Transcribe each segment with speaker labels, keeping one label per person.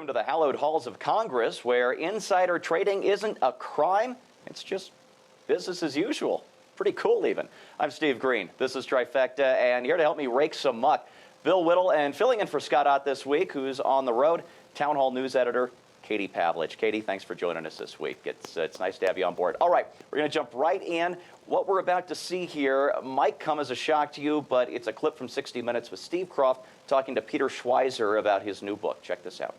Speaker 1: Welcome to the hallowed halls of Congress, where insider trading isn't a crime. It's just business as usual. Pretty cool, even. I'm Steve Green. This is Trifecta, and here to help me rake some muck, Bill Whittle, and filling in for Scott Ott this week, who's on the road, Town Hall News Editor Katie Pavlich. Katie, thanks for joining us this week. It's nice to have you on board. All right, we're going to jump right in. What we're about to see here might come as a shock to you, but it's a clip from 60 Minutes with Steve Graft talking to Peter Schweizer about his new book. Check this out.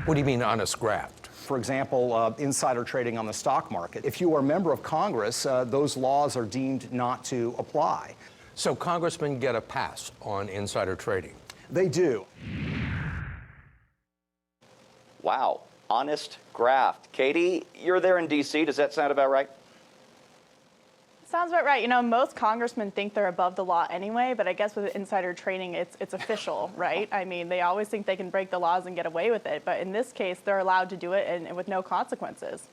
Speaker 2: What do you mean, honest graft?
Speaker 3: For example, insider trading on the stock market. If you are a member of Congress, those laws are deemed not to apply.
Speaker 2: So congressmen get a pass on insider trading?
Speaker 3: They do.
Speaker 1: Wow. Honest graft. Katie, you're there in D.C. Does that sound about right?
Speaker 4: Sounds about right. You know, most congressmen think they're above the law anyway, but I guess with insider trading, it's official, right? I mean, they always think they can break the laws and get away with it, but in this case, they're allowed to do it and with no consequences.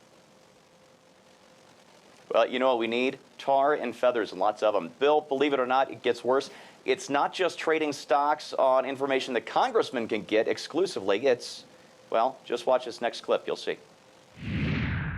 Speaker 1: Well, you know what we need? Tar and feathers, and lots of them. Bill, believe it or not, it gets worse. It's not just trading stocks on information that congressmen can get exclusively. It's, well, just watch this next clip. You'll see.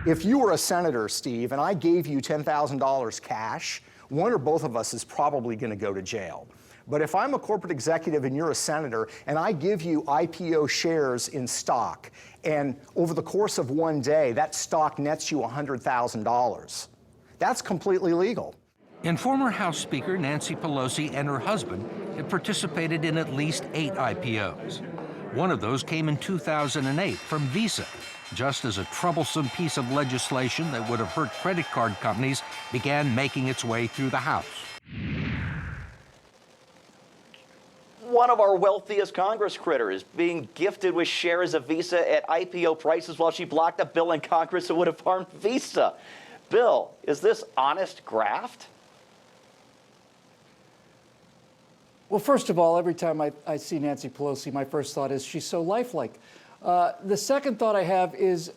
Speaker 3: If you were a senator, Steve, and I gave you $10,000 cash, one or both of us is probably going to go to jail. But if I'm a corporate executive and you're a senator, and I give you IPO shares in stock, and over the course of one day, that stock nets you $100,000, that's completely legal.
Speaker 5: And former House Speaker Nancy Pelosi and her husband have participated in at least 8 IPOs. One of those came in 2008 from Visa, just as a troublesome piece of legislation that would have hurt credit card companies began making its way through the House.
Speaker 1: One of our wealthiest Congress critters being gifted with shares of Visa at IPO prices while she blocked a bill in Congress that would have harmed Visa. Bill, is this honest graft?
Speaker 6: Well, first of all, every time I see Nancy Pelosi, my first thought is she's so lifelike. The second thought I have is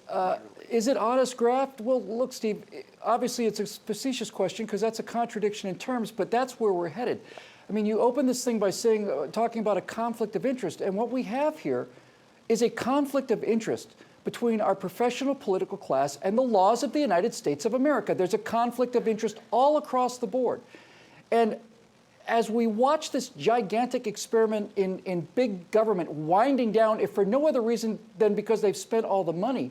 Speaker 6: it honest graft? Well, look, Steve, obviously it's a facetious question because that's a contradiction in terms, but that's where we're headed. I mean, you open this thing by saying, talking about a conflict of interest, and what we have here is a conflict of interest between our professional political class and the laws of the United States of America. There's a conflict of interest all across the board. And as we watch this gigantic experiment in big government winding down, if for no other reason than because they've spent all the money,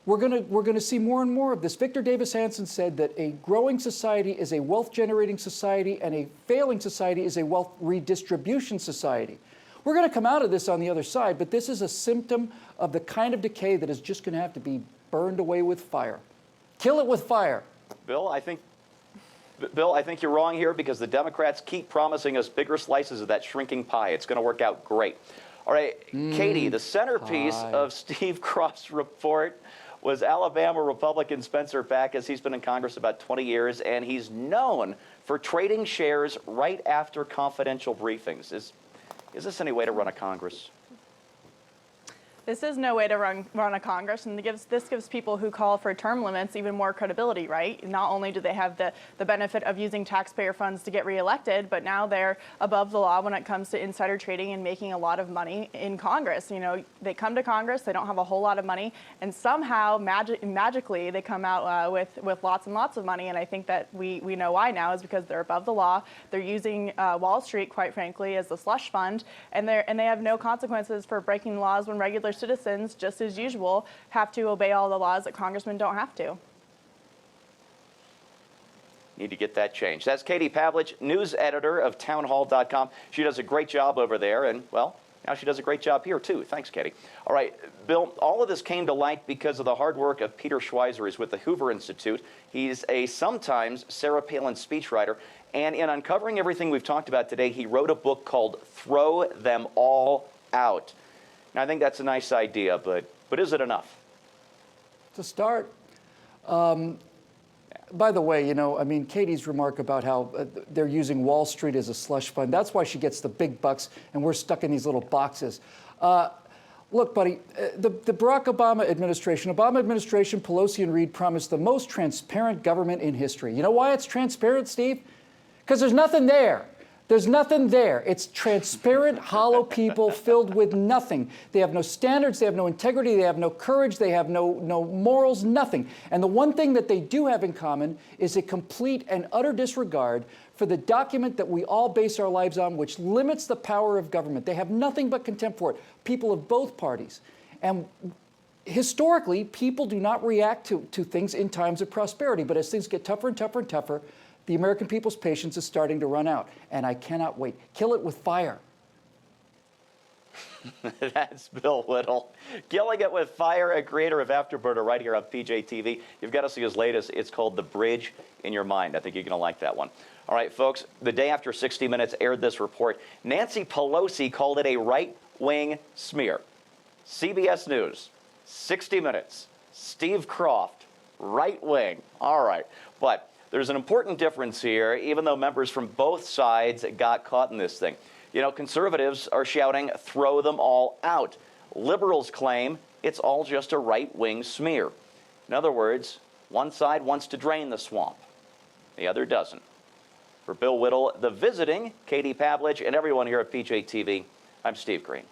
Speaker 6: we're gonna see more and more of this. Victor Davis Hanson said that a growing society is a wealth-generating society and a failing society is a wealth redistribution society. We're gonna come out of this on the other side, but this is a symptom of the kind of decay that is just gonna have to be burned away with fire. Kill it with fire.
Speaker 1: Bill, I think you're wrong here because the Democrats keep promising us bigger slices of that shrinking pie. It's going to work out great. All right, Katie, the centerpiece of Steve Graft's report was Alabama Republican Spencer Backus. He's been in Congress about 20 years, and he's known for trading shares right after confidential briefings. Is this any way to run a Congress?
Speaker 4: This is no way to run a Congress, and this gives people who call for term limits even more credibility, right? Not only do they have the benefit of using taxpayer funds to get reelected, but now they're above the law when it comes to insider trading and making a lot of money in Congress. You know, they come to Congress, they don't have a whole lot of money, and somehow magically they come out with lots and lots of money. And I think that we know why now is because they're above the law. They're using Wall Street, quite frankly, as the slush fund, and they have no consequences for breaking laws when regular citizens, just as usual, have to obey all the laws that congressmen don't have to.
Speaker 1: Need to get that changed. That's Katie Pavlich, news editor of townhall.com. She does a great job over there, and, well, now she does a great job here, too. Thanks, Katie. All right, Bill, all of this came to light because of the hard work of Peter Schweizer. He's with the Hoover Institute. He's a sometimes Sarah Palin speechwriter, and in uncovering everything we've talked about today, he wrote a book called Throw Them All Out. Now, I think that's a nice idea, but is it enough?
Speaker 6: To start, by the way, you know, I mean, Katie's remark about how they're using Wall Street as a slush fund, that's why she gets the big bucks and we're stuck in these little boxes. Look, buddy, the Barack Obama administration, Pelosi and Reid promised the most transparent government in history. You know why it's transparent, Steve? Because there's nothing there. There's nothing there. It's transparent, hollow people filled with nothing. They have no standards, they have no integrity, they have no courage, they have no morals, nothing. And the one thing that they do have in common is a complete and utter disregard for the document that we all base our lives on, which limits the power of government. They have nothing but contempt for it, people of both parties. And historically, people do not react to things in times of prosperity, but as things get tougher and tougher and tougher, the American people's patience is starting to run out, and I cannot wait. Kill it with fire.
Speaker 1: That's Bill Whittle. Killing it with fire, a creator of Afterburner right here on PJTV. You've got to see his latest. It's called The Bridge in Your Mind. I think you're going to like that one. All right, folks, the day after 60 Minutes aired this report, Nancy Pelosi called it a right-wing smear. CBS News, 60 Minutes, Steve Kroft, right-wing. All right, but there's an important difference here, even though members from both sides got caught in this thing. You know, conservatives are shouting, throw them all out. Liberals claim it's all just a right-wing smear. In other words, one side wants to drain the swamp, the other doesn't. For Bill Whittle, the visiting, Katie Pavlich, and everyone here at PJTV, I'm Steve Green.